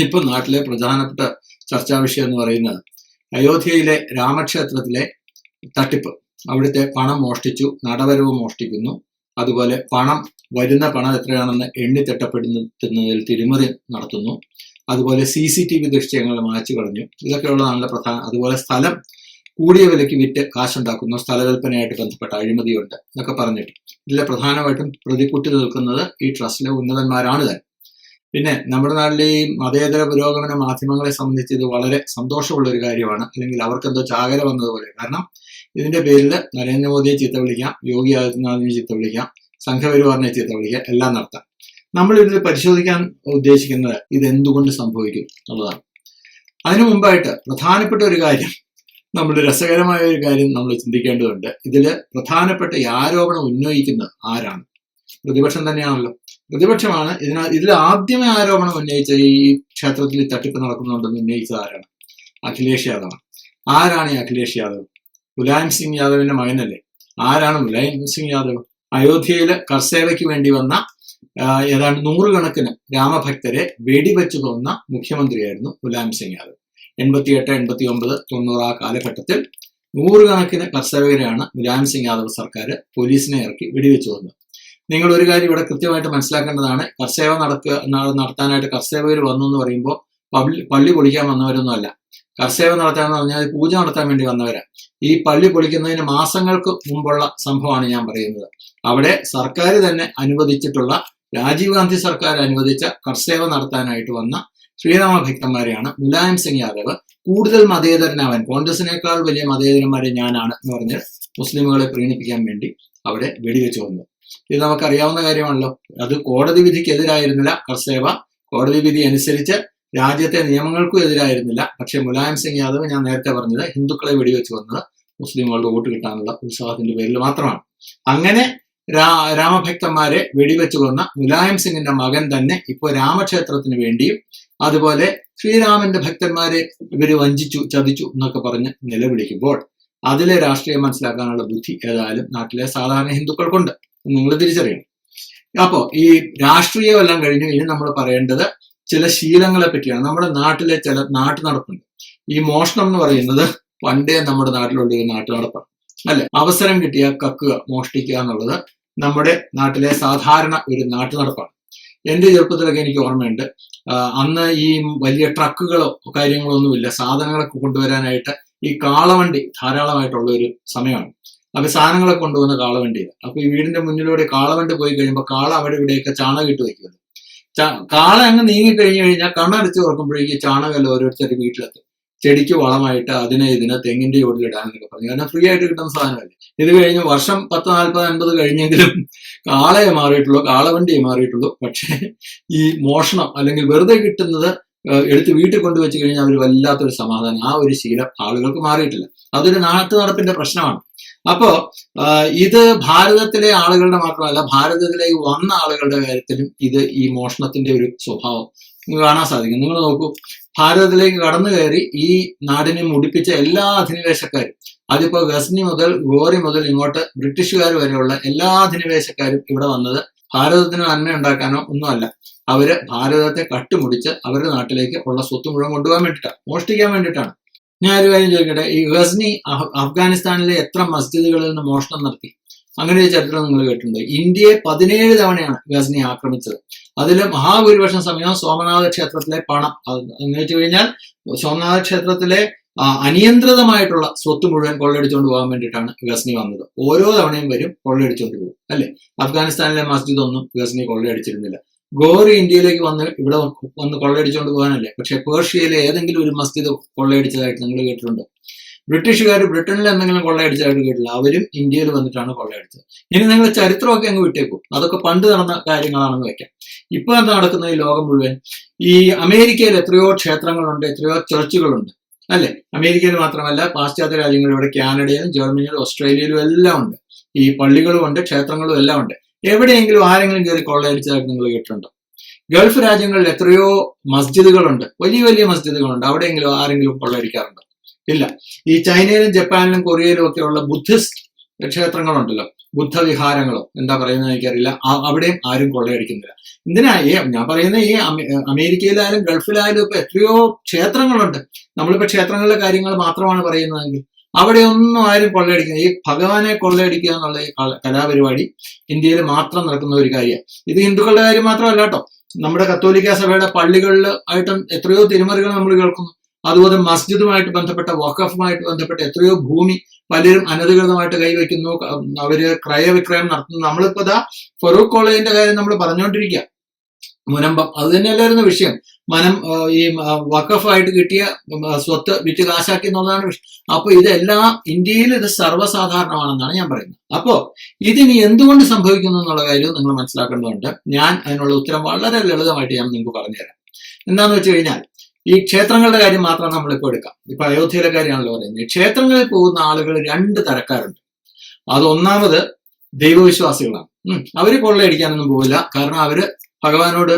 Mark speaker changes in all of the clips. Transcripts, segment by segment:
Speaker 1: ഇപ്പൊ നാട്ടിലെ പ്രധാനപ്പെട്ട ചർച്ചാ വിഷയം എന്ന് പറയുന്നത് അയോധ്യയിലെ രാമക്ഷേത്രത്തിലെ തട്ടിപ്പ്. അവിടുത്തെ പണം മോഷ്ടിച്ചു, നടവരവ് മോഷ്ടിക്കുന്നു, അതുപോലെ വരുന്ന പണം എത്രയാണെന്ന് എണ്ണിത്തിട്ടപ്പെടുന്നതിൽ തിരിമറി നടത്തുന്നു, അതുപോലെ CCTV ദൃശ്യങ്ങൾ മായ്ച്ചു കളഞ്ഞു. ഇതൊക്കെയുള്ള നല്ല പ്രധാന. അതുപോലെ സ്ഥലം കൂടിയ വിലയ്ക്ക് വിറ്റ് കാശുണ്ടാക്കുന്നു, സ്ഥലവിൽപ്പനയായിട്ട് ബന്ധപ്പെട്ട അഴിമതിയുണ്ട് എന്നൊക്കെ പറഞ്ഞിട്ട് ഇതിലെ പ്രധാനമായിട്ടും പ്രതിക്കൂട്ടി നിൽക്കുന്നത് ഈ ട്രസ്റ്റിലെ ഉന്നതന്മാരാണ് തന്നെ. പിന്നെ നമ്മുടെ നാട്ടിലെ ഈ മതേതര പുരോഗമന മാധ്യമങ്ങളെ സംബന്ധിച്ച് ഇത് വളരെ സന്തോഷമുള്ള ഒരു കാര്യമാണ്. അല്ലെങ്കിൽ അവർക്കെന്തോ ചാകര വന്നതുപോലെ. കാരണം ഇതിന്റെ പേരിൽ നരേന്ദ്രമോദിയെ ചീത്ത വിളിക്കാം, യോഗി ആദിത്യനാഥിനെ ചീത്ത വിളിക്കാം, സംഘപരിവാറിനെ ചീത്ത വിളിക്കാം, എല്ലാം നടത്താം. നമ്മൾ ഇതിൽ പരിശോധിക്കാൻ ഉദ്ദേശിക്കുന്നത് ഇതെന്തുകൊണ്ട് സംഭവിക്കും എന്നുള്ളതാണ്. അതിനു മുമ്പായിട്ട് പ്രധാനപ്പെട്ട ഒരു കാര്യം, രസകരമായ ഒരു കാര്യം നമ്മൾ ചിന്തിക്കേണ്ടതുണ്ട്. ഇതില് പ്രധാനപ്പെട്ട ഈ ആരോപണം ഉന്നയിക്കുന്നത് ആരാണ്? പ്രതിപക്ഷം തന്നെയാണല്ലോ. പ്രതിപക്ഷമാണ് ഇതിൽ ആദ്യമേ ആരോപണം ഉന്നയിച്ച ഈ ക്ഷേത്രത്തിൽ തട്ടിപ്പ് നടക്കുന്നുണ്ടെന്ന് ഉന്നയിച്ചത് ആരാണ്? അഖിലേഷ് യാദവ്. ആരാണ് ഈ അഖിലേഷ് യാദവ്? മുലായം സിംഗ് യാദവിന്റെ മകനല്ലേ? ആരാണ് മുലായം സിംഗ് യാദവ്? അയോധ്യയില് കർസേവയ്ക്ക് വേണ്ടി വന്ന ഏതാണ്ട് 100 കണക്കിന് രാമഭക്തരെ വെടിവെച്ചു കൊന്ന മുഖ്യമന്ത്രിയായിരുന്നു മുലായം സിംഗ് യാദവ്. 88, 89, 90 ആ കാലഘട്ടത്തിൽ 100 കണക്കിന് കർസേവകരെയാണ് മുലായം സിംഗ് യാദവ് സർക്കാർ പോലീസിനെ ഇറക്കി വെടിവെച്ചു കൊന്നത്. നിങ്ങൾ ഒരു കാര്യം ഇവിടെ കൃത്യമായിട്ട് മനസ്സിലാക്കേണ്ടതാണ്. കർസേവ നടത്താനായിട്ട് കർസേവകർ വന്നു എന്ന് പറയുമ്പോൾ പള്ളി പൊളിക്കാൻ വന്നവരൊന്നും അല്ല. കർസേവ നടത്താന്ന് പറഞ്ഞാൽ പൂജ നടത്താൻ വേണ്ടി വന്നവരാ. ഈ പള്ളി പൊളിക്കുന്നതിന് മാസങ്ങൾക്ക് മുമ്പുള്ള സംഭവമാണ് ഞാൻ പറയുന്നത്. അവിടെ സർക്കാർ തന്നെ അനുവദിച്ചിട്ടുള്ള, രാജീവ് ഗാന്ധി സർക്കാർ അനുവദിച്ച കർസേവ നടത്താനായിട്ട് വന്ന ശ്രീരാമ ഭക്തന്മാരെയാണ് മുലായം സിംഗ് യാദവ് കൂടുതൽ മതേതരനാവാൻ, കോൺഗ്രസിനേക്കാൾ വലിയ മതേതരന്മാരെ ഞാനാണ് എന്ന് പറഞ്ഞ് മുസ്ലിമുകളെ പ്രീണിപ്പിക്കാൻ വേണ്ടി അവിടെ വെടിവെച്ചു വന്നത്. ഇത് നമുക്കറിയാവുന്ന കാര്യമാണല്ലോ. അത് കോടതി വിധിക്കെതിരായിരുന്നില്ല. കർസേവ കോടതി വിധി അനുസരിച്ച് രാജ്യത്തെ നിയമങ്ങൾക്കും എതിരായിരുന്നില്ല. പക്ഷെ മുലായം സിംഗ് യാദവ്, ഞാൻ നേരത്തെ പറഞ്ഞത്, ഹിന്ദുക്കളെ വെടിവെച്ച് വന്നത് മുസ്ലിമുകളുടെ വോട്ട് കിട്ടാനുള്ള ഉത്സാഹത്തിന്റെ പേരിൽ മാത്രമാണ്. അങ്ങനെ രാമഭക്തന്മാരെ വെടിവെച്ചു കൊന്ന മുലായം സിംഗിന്റെ മകൻ തന്നെ ഇപ്പോൾ രാമക്ഷേത്രത്തിന് വേണ്ടിയും അതുപോലെ ശ്രീരാമന്റെ ഭക്തന്മാരെ ഇവര് വഞ്ചിച്ചു, ചതിച്ചു എന്നൊക്കെ പറഞ്ഞ് നിലവിളിക്കുമ്പോൾ അതിലെ രാഷ്ട്രീയം മനസ്സിലാക്കാനുള്ള ബുദ്ധി ഏതായാലും നാട്ടിലെ സാധാരണ ഹിന്ദുക്കൾക്കുണ്ട്. നിങ്ങൾ തിരിച്ചറിയണം. അപ്പോ ഈ രാഷ്ട്രീയമെല്ലാം കഴിഞ്ഞു ഇനി നമ്മൾ പറയേണ്ടത് ചില ശീലങ്ങളെ പറ്റിയാണ്. നമ്മുടെ നാട്ടിലെ ചില നാട്ടുനടപ്പുണ്ട്. ഈ മോഷണം എന്ന് പറയുന്നത് പണ്ടേ നമ്മുടെ നാട്ടിലുള്ള ഒരു നാട്ടുനടപ്പാണ്, അല്ലെ? അവസരം കിട്ടിയ കക്കുക, മോഷ്ടിക്കുക എന്നുള്ളത് നമ്മുടെ നാട്ടിലെ സാധാരണ ഒരു നാട്ടുനടപ്പാണ്. എന്റെ ചെറുപ്പത്തിലൊക്കെ എനിക്ക് ഓർമ്മയുണ്ട്, അന്ന് ഈ വലിയ ട്രക്കുകളോ കാര്യങ്ങളോ ഒന്നുമില്ല. സാധനങ്ങളൊക്കെ കൊണ്ടുവരാനായിട്ട് ഈ കാളവണ്ടി ധാരാളമായിട്ടുള്ള ഒരു സമയമാണ്. അപ്പൊ സാധനങ്ങളൊക്കെ കൊണ്ടുവന്ന കാളവണ്ടിയിൽ. അപ്പൊ ഈ വീടിന്റെ മുന്നിലൂടെ കാളവണ്ടി പോയി കഴിയുമ്പോൾ കാള അവിടെ ഇവിടെയൊക്കെ ചാണകം ഇട്ട് വയ്ക്കുമല്ലോ. കാള അങ്ങ് നീങ്ങിക്കഴിഞ്ഞു കഴിഞ്ഞാൽ കണ്ണടച്ച് തുറക്കുമ്പോഴേക്കും ചാണകമല്ല ഓരോരുത്തരുടെ വീട്ടിലെത്തും. ചെടിക്ക് വളമായിട്ട് ഇതിന് തെങ്ങിന്റെ ചോട്ടിലിടാനൊക്കെ പറഞ്ഞു. കാരണം ഫ്രീ ആയിട്ട് കിട്ടുന്ന സാധനമല്ലേ. ഇത് കഴിഞ്ഞ് വർഷം 10, 40, 50 കഴിഞ്ഞെങ്കിലും കാളയെ മാറിയിട്ടുള്ളൂ, കാളവണ്ടിയെ മാറിയിട്ടുള്ളൂ. പക്ഷേ ഈ മോഷണം അല്ലെങ്കിൽ വെറുതെ കിട്ടുന്നത് എടുത്ത് വീട്ടിൽ കൊണ്ടുവച്ച് കഴിഞ്ഞാൽ അവർ വല്ലാത്തൊരു സമാധാനം, ആ ഒരു ശീലം ആളുകൾക്ക് മാറിയിട്ടില്ല. അതൊരു നാട്ടു നടപ്പിന്റെ പ്രശ്നമാണ്. അപ്പോ ഇത് ഭാരതത്തിലെ ആളുകളുടെ മാത്രമല്ല, ഭാരതത്തിലേക്ക് വന്ന ആളുകളുടെ കാര്യത്തിലും ഈ മോഷണത്തിന്റെ ഒരു സ്വഭാവം കാണാൻ സാധിക്കും. നിങ്ങൾ നോക്കൂ, ഭാരതത്തിലേക്ക് കടന്നു കയറി ഈ നാടിനെ മുടിപ്പിച്ച എല്ലാ അധിനിവേശക്കാരും, അതിപ്പോ ഗസ്നി മുതൽ ഗോറി മുതൽ ഇങ്ങോട്ട് ബ്രിട്ടീഷുകാർ വരെയുള്ള എല്ലാ അധിനിവേശക്കാരും ഇവിടെ വന്നത് ഭാരതത്തിന് നന്മ ഉണ്ടാക്കാനോ ഒന്നുമല്ല. അവര് ഭാരതത്തെ കട്ടുമുടിച്ച് അവരുടെ നാട്ടിലേക്ക് ഉള്ള സ്വത്ത് മുഴുവൻ കൊണ്ടുപോകാൻ വേണ്ടിയിട്ടാണ്, മോഷ്ടിക്കാൻ വേണ്ടിയിട്ടാണ്. ഞാൻ ഒരു കാര്യം ചോദിക്കട്ടെ, ഈ ഗസ്നി അഫ്ഗാനിസ്ഥാനിലെ എത്ര മസ്ജിദുകളിൽ നിന്ന് മോഷണം നടത്തി? അങ്ങനെ ഒരു ചരിത്രം നിങ്ങൾ കേട്ടിട്ടുണ്ട്. ഇന്ത്യയെ 17 തവണയാണ് ഗസ്നി ആക്രമിച്ചത്. അതിൽ മഹാഭൂരിപക്ഷം സമയം സോമനാഥ ക്ഷേത്രത്തിലെ പണം, എന്ന് വെച്ച് കഴിഞ്ഞാൽ സോമനാഥ ക്ഷേത്രത്തിലെ അനിയന്ത്രിതമായിട്ടുള്ള സ്വത്ത് മുഴുവൻ കൊള്ളയടിച്ചുകൊണ്ട് പോകാൻ വേണ്ടിയിട്ടാണ് ഗസ്നി വന്നത്. ഓരോ തവണയും വരും, കൊള്ളയടിച്ചുകൊണ്ട് പോകും, അല്ലെ? അഫ്ഗാനിസ്ഥാനിലെ മസ്ജിദ് ഒന്നും ഗസ്നി കൊള്ളയടിച്ചിരുന്നില്ല. ഗോറി ഇന്ത്യയിലേക്ക് ഇവിടെ വന്ന് കൊള്ളയടിച്ചുകൊണ്ട് പോകാനല്ലേ. പക്ഷെ പേർഷ്യയിലെ ഏതെങ്കിലും ഒരു മസ്ജിദ് കൊള്ളയടിച്ചതായിട്ട് നിങ്ങൾ കേട്ടിട്ടുണ്ടോ? ബ്രിട്ടീഷുകാർ ബ്രിട്ടനിൽ എന്തെങ്കിലും കൊള്ളയടിച്ചതായിട്ട് കേട്ടില്ല. അവരും ഇന്ത്യയിൽ വന്നിട്ടാണ് കൊള്ളയടിച്ചത്. ഇനി നിങ്ങൾ ചരിത്രമൊക്കെ അങ്ങ് വിട്ടേക്കും, അതൊക്കെ പണ്ട് നടന്ന കാര്യങ്ങളാണെന്ന് വെക്കാം. ഇപ്പൊ എന്താ നടക്കുന്നത് ഈ ലോകം മുഴുവൻ? ഈ അമേരിക്കയിൽ എത്രയോ ക്ഷേത്രങ്ങളുണ്ട്, എത്രയോ ചർച്ചുകളുണ്ട്, അല്ലെ? അമേരിക്കയിൽ മാത്രമല്ല, പാശ്ചാത്യ രാജ്യങ്ങളിൽ, ഇവിടെ കാനഡയിലും ജർമ്മനിയിലും ഓസ്ട്രേലിയയിലും എല്ലാം ഉണ്ട്. ഈ പള്ളികളും ഉണ്ട്, ക്ഷേത്രങ്ങളും എല്ലാം ഉണ്ട്. എവിടെയെങ്കിലും ആരെങ്കിലും കയറി കൊള്ളയടിച്ചതായിട്ട് നിങ്ങൾ കേട്ടിട്ടുണ്ടോ? ഗൾഫ് രാജ്യങ്ങളിൽ എത്രയോ മസ്ജിദുകളുണ്ട്, വലിയ വലിയ മസ്ജിദുകളുണ്ട്. അവിടെയെങ്കിലും ആരെങ്കിലും കൊള്ളയടിക്കാറുണ്ടോ? ഇല്ല. ഈ ചൈനയിലും ജപ്പാനിലും കൊറിയയിലും ഒക്കെ ഉള്ള ബുദ്ധിസ്റ്റ് ക്ഷേത്രങ്ങളുണ്ടല്ലോ, ബുദ്ധവിഹാരങ്ങളോ എന്താ പറയുന്നത് എനിക്കറിയില്ല, അവിടെയും ആരും കൊള്ളയടിക്കുന്നില്ല. എന്തിനാ ഞാൻ പറയുന്ന ഈ അമേരിക്കയിലായാലും ഗൾഫിലായാലും ഇപ്പൊ എത്രയോ ക്ഷേത്രങ്ങളുണ്ട്. നമ്മളിപ്പോ ക്ഷേത്രങ്ങളിലെ കാര്യങ്ങൾ മാത്രമാണ് പറയുന്നതെങ്കിൽ അവിടെ ഒന്നും ആരും കൊള്ളയടിക്കുന്നത്, ഈ ഭഗവാനെ കൊള്ളയടിക്കുക എന്നുള്ള ഈ കലാപരിപാടി ഇന്ത്യയിൽ മാത്രം നടക്കുന്ന ഒരു കാര്യമാണ്. ഇത് ഹിന്ദുക്കളുടെ കാര്യം മാത്രമല്ല കേട്ടോ, നമ്മുടെ കത്തോലിക്ക സഭയുടെ പള്ളികളിൽ ആയിട്ടും എത്രയോ തിരുമറികൾ നമ്മൾ കേൾക്കുന്നു. അതുപോലെ മസ്ജിദുമായിട്ട് ബന്ധപ്പെട്ട, വഖഫുമായിട്ട് ബന്ധപ്പെട്ട എത്രയോ ഭൂമി പലരും അനധികൃതമായിട്ട് കൈവയ്ക്കുന്നു, അവര് ക്രയവിക്രയം നടത്തുന്നു. നമ്മളിപ്പോ ഫറൂഖ് കോളേജിന്റെ കാര്യം നമ്മൾ പറഞ്ഞുകൊണ്ടിരിക്കുക, മുനമ്പം, അത് തന്നെയല്ലായിരുന്നു വിഷയം. ഈ വഖഫായിട്ട് കിട്ടിയ സ്വത്ത് വിറ്റ് കാശാക്കി എന്നുള്ളതാണ് വിഷയം. അപ്പൊ ഇതെല്ലാം ഇന്ത്യയിൽ ഇത് സർവ്വസാധാരണമാണെന്നാണ് ഞാൻ പറയുന്നത്. അപ്പോ ഇതിനി എന്തുകൊണ്ട് സംഭവിക്കുന്നു എന്നുള്ള കാര്യം നിങ്ങൾ മനസ്സിലാക്കേണ്ടതുണ്ട്. ഞാൻ അതിനുള്ള ഉത്തരം വളരെ ലളിതമായിട്ട് ഞാൻ നിങ്ങൾക്ക് പറഞ്ഞുതരാം. എന്താന്ന് വെച്ച് കഴിഞ്ഞാൽ, ഈ ക്ഷേത്രങ്ങളുടെ കാര്യം മാത്രം നമ്മളിപ്പോൾ എടുക്കാം. ഇപ്പൊ അയോധ്യയിലെ കാര്യമാണല്ലോ പറയുന്നത്. ക്ഷേത്രങ്ങളിൽ പോകുന്ന ആളുകൾ 2 തരക്കാരുണ്ട്. അതൊന്നാമത് ദൈവവിശ്വാസികളാണ്. അവര് കൊള്ളയടിക്കാനൊന്നും പോവില്ല, കാരണം അവര് ഭഗവാനോട്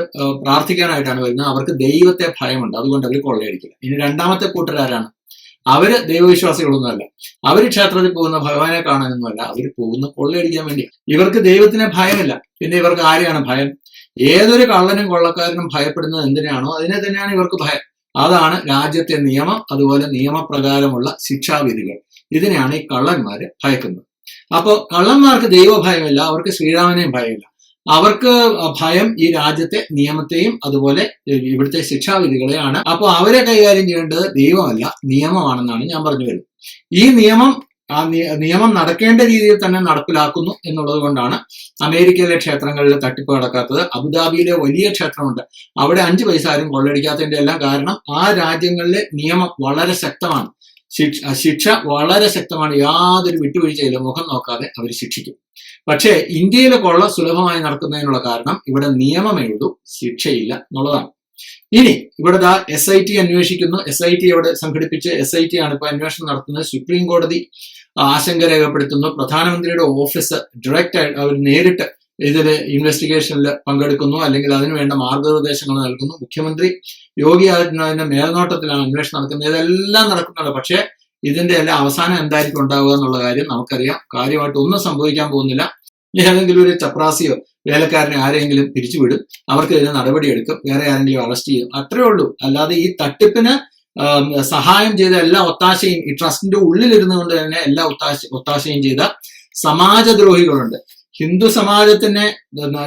Speaker 1: പ്രാർത്ഥിക്കാനായിട്ടാണ് വരുന്നത്. അവർക്ക് ദൈവത്തെ ഭയമുണ്ട്, അതുകൊണ്ട് അവർ കൊള്ളയടിക്കില്ല. ഇനി രണ്ടാമത്തെ കൂട്ടരാരാണ്? അവര് ദൈവവിശ്വാസികളൊന്നുമല്ല, അവര് ക്ഷേത്രത്തിൽ പോകുന്ന ഭഗവാനെ കാണാനൊന്നുമല്ല, അവര് പോകുന്ന കൊള്ളയടിക്കാൻ വേണ്ടി. ഇവർക്ക് ദൈവത്തിന് ഭയമില്ല, പിന്നെ ഇവർക്ക് ആരെയാണ് ഭയം? ഏതൊരു കള്ളനും കൊള്ളക്കാരനും ഭയപ്പെടുന്നത് എന്തിനാണോ അതിനെ തന്നെയാണ് ഇവർക്ക് ഭയം. അതാണ് രാജ്യത്തെ നിയമം, അതുപോലെ നിയമപ്രകാരമുള്ള ശിക്ഷാവിധികൾ. ഇതിനെയാണ് ഈ കള്ളന്മാര് ഭയക്കുന്നത്. അപ്പോ കള്ളന്മാർക്ക് ദൈവഭയമില്ല, അവർക്ക് ശ്രീരാമനെയും ഭയമില്ല. അവർക്ക് ഭയം ഈ രാജ്യത്തെ നിയമത്തെയും അതുപോലെ ഇവിടുത്തെ ശിക്ഷാവിധികളെയാണ്. അപ്പൊ അവരെ കൈകാര്യം ചെയ്യേണ്ടത് ദൈവമല്ല, നിയമമാണെന്നാണ് ഞാൻ പറഞ്ഞു വരുന്നത്. ഈ നിയമം നടക്കേണ്ട രീതിയിൽ തന്നെ നടപ്പിലാക്കുന്നു എന്നുള്ളത് കൊണ്ടാണ് അമേരിക്കയിലെ ക്ഷേത്രങ്ങളിൽ തട്ടിപ്പ് നടക്കാത്തത്. അബുദാബിയിലെ വലിയ ക്ഷേത്രമുണ്ട്, അവിടെ 5 പൈസ ആരും കൊള്ളയടിക്കാത്തതിന്റെ എല്ലാം കാരണം ആ രാജ്യങ്ങളിലെ നിയമം വളരെ ശക്തമാണ്, ശിക്ഷ വളരെ ശക്തമാണ്. യാതൊരു വിട്ടുവീഴ്ചയില്ല, മുഖം നോക്കാതെ അവർ ശിക്ഷിക്കും. പക്ഷേ ഇന്ത്യയിലെ കൊള്ള സുലഭമായി നടക്കുന്നതിനുള്ള കാരണം ഇവിടെ നിയമമേ ഉള്ളൂ, ശിക്ഷയില്ല എന്നുള്ളതാണ്. ഇനി ഇവിടെ SIT അന്വേഷിക്കുന്നു. SIT അവിടെ സംഘടിപ്പിച്ച് SIT ആണ് ഇപ്പൊ അന്വേഷണം നടത്തുന്നത്. സുപ്രീം കോടതി ആശങ്ക രേഖപ്പെടുത്തുന്നു. പ്രധാനമന്ത്രിയുടെ ഓഫീസ് ഡയറക്റ്റ് ആയിട്ട് അവർ നേരിട്ട് ഇതിൽ ഇൻവെസ്റ്റിഗേഷനിൽ പങ്കെടുക്കുന്നു, അല്ലെങ്കിൽ അതിനു വേണ്ട മാർഗനിർദ്ദേശങ്ങൾ നൽകുന്നു. മുഖ്യമന്ത്രി യോഗി ആദിത്യനാഥിന്റെ മേൽനോട്ടത്തിലാണ് അന്വേഷണം നടക്കുന്നത്. ഇതെല്ലാം നടക്കുന്നുണ്ട്. പക്ഷേ ഇതിന്റെ എല്ലാം അവസാനം എന്തായിരിക്കും ഉണ്ടാവുക എന്നുള്ള കാര്യം നമുക്കറിയാം. കാര്യമായിട്ട് ഒന്നും സംഭവിക്കാൻ പോകുന്നില്ല. ഏതെങ്കിലും ഒരു ചപ്രാസിയോ വേലക്കാരനെ ആരെങ്കിലും പിരിച്ചുവിടും, അവർക്ക് ഇതിന് നടപടിയെടുക്കും, വേറെ ആരെങ്കിലും അറസ്റ്റ് ചെയ്യും, അത്രേ ഉള്ളൂ. അല്ലാതെ ഈ തട്ടിപ്പിന് സഹായം ചെയ്ത എല്ലാ ഒത്താശയും, ഈ ട്രസ്റ്റിന്റെ ഉള്ളിലിരുന്നു കൊണ്ട് തന്നെ എല്ലാ ഒത്താശയും ചെയ്ത സമാജദ്രോഹികളുണ്ട്. ഹിന്ദു സമാജത്തിനെ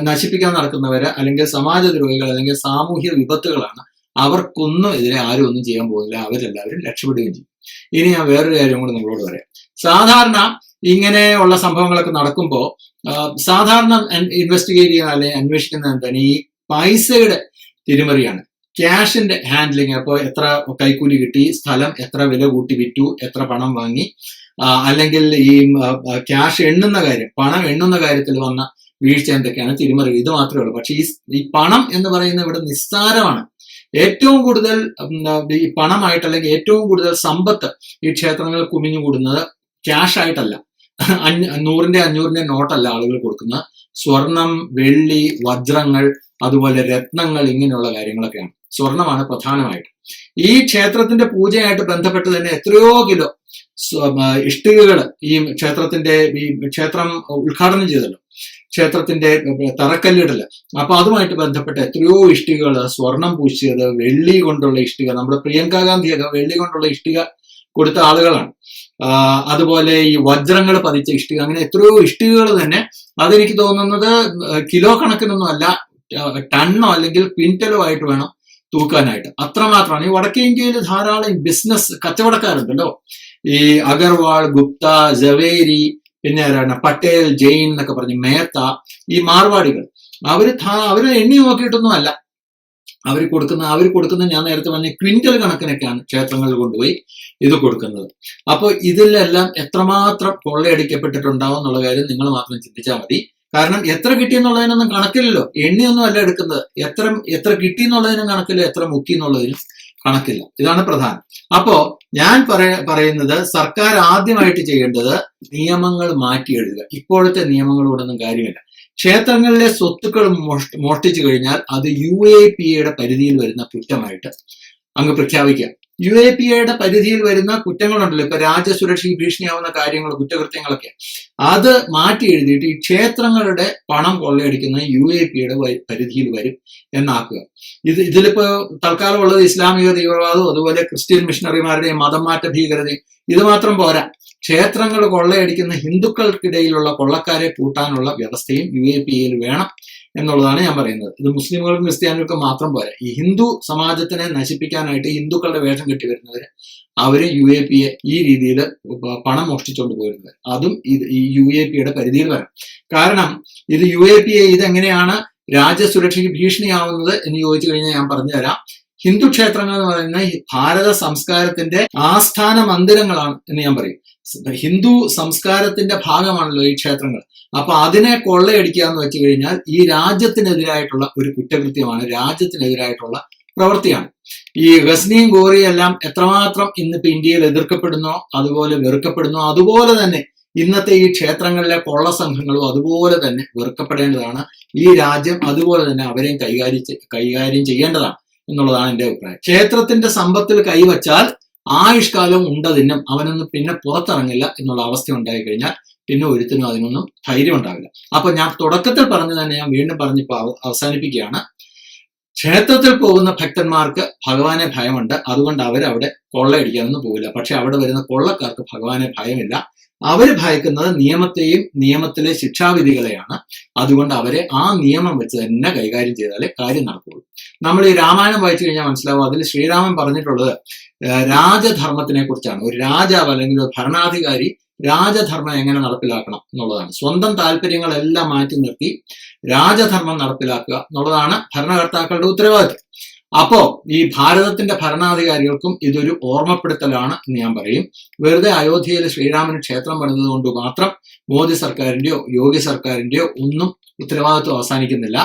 Speaker 1: നശിപ്പിക്കാൻ നടക്കുന്നവര്, അല്ലെങ്കിൽ സമാജദ്രോഹികൾ, അല്ലെങ്കിൽ സാമൂഹ്യ വിപത്തുകളാണ്. അവർക്കൊന്നും എതിരെ ആരും ഒന്നും ചെയ്യാൻ പോകുന്നില്ല, അവരെല്ലാവരും രക്ഷപ്പെടുകയും ചെയ്യും. ഇനി ഞാൻ വേറൊരു കാര്യം കൂടെ നിങ്ങളോട് പറയാം. സാധാരണ ഇങ്ങനെയുള്ള സംഭവങ്ങളൊക്കെ നടക്കുമ്പോൾ സാധാരണ ഇൻവെസ്റ്റിഗേറ്റ് ചെയ്യുന്ന അല്ലെങ്കിൽ അന്വേഷിക്കുന്നത് എന്താണ്? ഈ പൈസയുടെ തിരിമറിയാണ്, ക്യാഷിന്റെ ഹാൻഡ്ലിങ്. അപ്പോൾ എത്ര കൈക്കൂലി കിട്ടി, സ്ഥലം എത്ര വില കൂട്ടി വിറ്റു, എത്ര പണം വാങ്ങി, അല്ലെങ്കിൽ ഈ ക്യാഷ് എണ്ണുന്ന കാര്യം, പണം എണ്ണുന്ന കാര്യത്തിൽ വന്ന വീഴ്ച എന്തൊക്കെയാണ്, തിരിമറി, ഇത് മാത്രമേ ഉള്ളൂ. പക്ഷെ ഈ പണം എന്ന് പറയുന്നത് ഇവിടെ നിസ്സാരമാണ്. ഏറ്റവും കൂടുതൽ ഈ പണമായിട്ട്, അല്ലെങ്കിൽ ഏറ്റവും കൂടുതൽ സമ്പത്ത് ഈ ക്ഷേത്രങ്ങളിൽ കുമിഞ്ഞുകൂടുന്നത് ക്യാഷ് ആയിട്ടല്ല, 100-ന്റെ 500-ന്റെ നോട്ടല്ല ആളുകൾ കൊടുക്കുന്നത്. സ്വർണം, വെള്ളി, വജ്രങ്ങൾ, അതുപോലെ രത്നങ്ങൾ, ഇങ്ങനെയുള്ള കാര്യങ്ങളൊക്കെയാണ്. സ്വർണമാണ് പ്രധാനമായിട്ട്. ഈ ക്ഷേത്രത്തിന്റെ പൂജയായിട്ട് ബന്ധപ്പെട്ട് തന്നെ എത്രയോ കിലോ ഇഷ്ടികകൾ ഈ ക്ഷേത്രം ഉദ്ഘാടനം ചെയ്തല്ലോ, ക്ഷേത്രത്തിന്റെ തറക്കല്ലിടല്. അപ്പൊ അതുമായിട്ട് ബന്ധപ്പെട്ട എത്രയോ ഇഷ്ടികകൾ, സ്വർണം പൂശിയത്, വെള്ളി കൊണ്ടുള്ള ഇഷ്ടിക, നമ്മുടെ പ്രിയങ്ക ഗാന്ധിയൊക്കെ വെള്ളി കൊണ്ടുള്ള ഇഷ്ടിക കൊടുത്ത ആളുകളാണ്. അതുപോലെ ഈ വജ്രങ്ങൾ പതിച്ച ഇഷ്ടിക, അങ്ങനെ എത്രയോ ഇഷ്ടികകൾ തന്നെ. അതെനിക്ക് തോന്നുന്നത് കിലോ കണക്കിനൊന്നും അല്ല, ടണ്ണോ അല്ലെങ്കിൽ ക്വിന്റലോ ആയിട്ട് വേണം തൂക്കാനായിട്ട്. അത്രമാത്രമാണ്. ഈ വടക്കേ ഇന്ത്യയിൽ ധാരാളം ബിസിനസ് കച്ചവടക്കാരുണ്ടല്ലോ, ഈ അഗർവാൾ, ഗുപ്ത, ജവേരി, പിന്നെ ആരാണ്, പട്ടേൽ, ജെയിൻ എന്നൊക്കെ പറഞ്ഞ്, മേത്ത, ഈ മാർവാടികൾ, അവര് എണ്ണി നോക്കിയിട്ടൊന്നും അല്ല അവർ കൊടുക്കുന്ന ഞാൻ നേരത്തെ പറഞ്ഞ ക്വിന്റൽ കണക്കിനൊക്കെയാണ് ക്ഷേത്രങ്ങളിൽ കൊണ്ടുപോയി ഇത് കൊടുക്കുന്നത്. അപ്പോൾ ഇതിലെല്ലാം എത്രമാത്രം കൊള്ളയടിക്കപ്പെട്ടിട്ടുണ്ടാവും എന്നുള്ള കാര്യം നിങ്ങൾ മാത്രം ചിന്തിച്ചാൽ മതി. കാരണം എത്ര കിട്ടിയെന്നുള്ളതിനൊന്നും കണക്കില്ലല്ലോ, എണ്ണിയൊന്നും അല്ല എടുക്കുന്നത്. എത്ര കിട്ടി എന്നുള്ളതിനും കണക്കില്ല, എത്ര മുക്കി എന്നുള്ളതിനും കണക്കില്ല. ഇതാണ് പ്രധാനം. അപ്പോ ഞാൻ പറയുന്നത്, സർക്കാർ ആദ്യമായിട്ട് ചെയ്യേണ്ടത് നിയമങ്ങൾ മാറ്റിയെഴുതുക. ഇപ്പോഴത്തെ നിയമങ്ങളോടൊന്നും കാര്യമില്ല. ക്ഷേത്രങ്ങളിലെ സ്വത്തുക്കൾ മോഷ്ടിച്ചു കഴിഞ്ഞാൽ അത് UAPAയുടെ പരിധിയിൽ വരുന്ന കുറ്റമായിട്ട് അങ്ങ് പ്രഖ്യാപിക്കുക. UAPA പരിധിയിൽ വരുന്ന കുറ്റങ്ങളുണ്ടല്ലോ, ഇപ്പൊ രാജ്യസുരക്ഷയ്ക്ക് ഭീഷണിയാവുന്ന കാര്യങ്ങൾ, കുറ്റകൃത്യങ്ങളൊക്കെ, അത് മാറ്റി എഴുതിയിട്ട് ഈ ക്ഷേത്രങ്ങളുടെ പണം കൊള്ളയടിക്കുന്ന UAPA പരിധിയിൽ വരും എന്നാക്കുക. ഇതിലിപ്പോ തൽക്കാലം ഉള്ളത് ഇസ്ലാമിക തീവ്രവാദവും അതുപോലെ ക്രിസ്ത്യൻ മിഷണറിമാരുടെയും മതം മാറ്റ ഭീകരതയും. ഇത് മാത്രം പോരാ, ക്ഷേത്രങ്ങൾ കൊള്ളയടിക്കുന്ന ഹിന്ദുക്കൾക്കിടയിലുള്ള കൊള്ളക്കാരെ കൂട്ടാനുള്ള വ്യവസ്ഥയും UAPA വേണം എന്നുള്ളതാണ് ഞാൻ പറയുന്നത്. ഇത് മുസ്ലിമുകൾക്കും ക്രിസ്ത്യാനികൾക്കും മാത്രം പോരാ. ഈ ഹിന്ദു സമാജത്തിനെ നശിപ്പിക്കാനായിട്ട് ഹിന്ദുക്കളുടെ വേഷം കെട്ടി വരുന്നവര്, അവര് UAPA ഈ രീതിയിൽ പണം മോഷ്ടിച്ചുകൊണ്ട് പോരുന്നത്, അതും ഈ UAPA പരിധിയിൽ വരാം. കാരണം ഇത് UAPA ഇതെങ്ങനെയാണ് രാജ്യസുരക്ഷയ്ക്ക് ഭീഷണിയാവുന്നത് എന്ന് ചോദിച്ചു കഴിഞ്ഞാൽ ഞാൻ പറഞ്ഞു തരാം. ഹിന്ദു ക്ഷേത്രങ്ങൾ എന്ന് പറയുന്ന ഭാരത സംസ്കാരത്തിന്റെ ആസ്ഥാന മന്ദിരങ്ങളാണ് എന്ന് ഞാൻ പറയും. ഹിന്ദു സംസ്കാരത്തിന്റെ ഭാഗമാണല്ലോ ഈ ക്ഷേത്രങ്ങൾ. അപ്പൊ അതിനെ കൊള്ളയടിക്കുക എന്ന് വെച്ച് കഴിഞ്ഞാൽ ഈ രാജ്യത്തിനെതിരായിട്ടുള്ള ഒരു കുറ്റകൃത്യമാണ്, രാജ്യത്തിനെതിരായിട്ടുള്ള പ്രവൃത്തിയാണ്. ഈ ഗസ്നിയും ഗോറിയും എല്ലാം എത്രമാത്രം ഇന്നിപ്പോ ഇന്ത്യയിൽ എതിർക്കപ്പെടുന്നോ, അതുപോലെ വെറുക്കപ്പെടുന്നോ, അതുപോലെ തന്നെ ഇന്നത്തെ ഈ ക്ഷേത്രങ്ങളിലെ കൊള്ള സംഘങ്ങളും അതുപോലെ തന്നെ വെറുക്കപ്പെടേണ്ടതാണ്. ഈ രാജ്യം അതുപോലെ തന്നെ അവരെയും കൈകാര്യം ചെയ്യേണ്ടതാണ് എന്നുള്ളതാണ് എന്റെ അഭിപ്രായം. ക്ഷേത്രത്തിന്റെ സമ്പത്തിൽ കൈവച്ചാൽ ആയുഷ്കാലം ഉണ്ടതിനും അവനൊന്നും പിന്നെ പുറത്തിറങ്ങില്ല എന്നുള്ള അവസ്ഥ ഉണ്ടായി കഴിഞ്ഞാൽ പിന്നെ ഒരുത്തിനും അതിനൊന്നും ധൈര്യം ഉണ്ടാവില്ല. അപ്പൊ ഞാൻ തുടക്കത്തിൽ പറഞ്ഞു തന്നെ ഞാൻ വീണ്ടും പറഞ്ഞിപ്പോ അവസാനിപ്പിക്കുകയാണ്. ക്ഷേത്രത്തിൽ പോകുന്ന ഭക്തന്മാർക്ക് ഭഗവാനെ ഭയമുണ്ട്, അതുകൊണ്ട് അവരവിടെ കൊള്ളയടിക്കാനൊന്നും പോകില്ല. പക്ഷെ അവിടെ വരുന്ന കൊള്ളക്കാർക്ക് ഭഗവാനെ ഭയമില്ല. അവര് ഭയക്കുന്നത് നിയമത്തെയും നിയമത്തിലെ ശിക്ഷാവിധികളെയാണ്. അതുകൊണ്ട് അവരെ ആ നിയമം വെച്ച് തന്നെ കൈകാര്യം ചെയ്താലേ കാര്യം നടക്കുകയുള്ളൂ. നമ്മൾ ഈ രാമായണം വായിച്ചു കഴിഞ്ഞാൽ മനസ്സിലാവും, അതിൽ ശ്രീരാമൻ പറഞ്ഞിട്ടുള്ളത് രാജധർമ്മത്തിനെ കുറിച്ചാണ്. ഒരു രാജാവ് അല്ലെങ്കിൽ ഒരു ഭരണാധികാരി രാജധർമ്മം എങ്ങനെ നടപ്പിലാക്കണം എന്നുള്ളതാണ്. സ്വന്തം താല്പര്യങ്ങളെല്ലാം മാറ്റി നിർത്തി രാജധർമ്മം നടപ്പിലാക്കുക എന്നുള്ളതാണ് ഭരണകർത്താക്കളുടെ ഉത്തരവാദിത്വം. അപ്പോ ഈ ഭാരതത്തിന്റെ ഭരണാധികാരികൾക്കും ഇതൊരു ഓർമ്മപ്പെടുത്തലാണ് എന്ന് ഞാൻ പറയും. വെറുതെ അയോധ്യയിൽ ശ്രീരാമന് ക്ഷേത്രം പണിതത് കൊണ്ട് മാത്രം മോദി സർക്കാരിന്റെയോ യോഗി സർക്കാരിന്റെയോ ഒന്നും ഉത്തരവാദിത്വം അവസാനിക്കുന്നില്ല.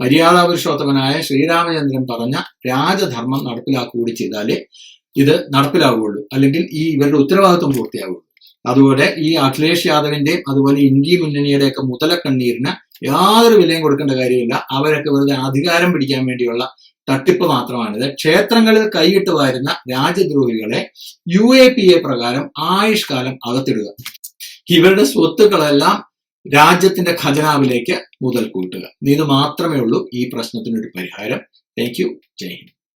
Speaker 1: മര്യാദാപുരുഷോത്തമനായ ശ്രീരാമചന്ദ്രൻ പറഞ്ഞ രാജധർമ്മം നടപ്പിലാക്കുകകൂടി ചെയ്താലേ ഇത് നടപ്പിലാവുകയുള്ളൂ, അല്ലെങ്കിൽ ഈ ഇവരുടെ ഉത്തരവാദിത്വം പൂർത്തിയാവുള്ളൂ. അതുപോലെ ഈ അഖിലേഷ് യാദവിന്റെയും അതുപോലെ ഇന്ത്യ മുന്നണിയുടെയൊക്കെ മുതലക്കണ്ണീരിന് യാതൊരു വിലയും കൊടുക്കേണ്ട കാര്യമില്ല. അവരൊക്കെ വെറുതെ അധികാരം പിടിക്കാൻ വേണ്ടിയുള്ള തട്ടിപ്പ് മാത്രമാണിത്. ക്ഷേത്രങ്ങളിൽ കൈയിട്ട് വരുന്ന രാജ്യദ്രോഹികളെ UAPA പ്രകാരം ആയുഷ്കാലം അകത്തിടുക. ഇവരുടെ സ്വത്തുക്കളെല്ലാം രാജ്യത്തിന്റെ ഖജനാവിലേക്ക് മുതൽ കൂട്ടുക. ഇത് മാത്രമേ ഉള്ളൂ ഈ പ്രശ്നത്തിനൊരു പരിഹാരം. Thank you. ജയ് ഹിന്ദ്.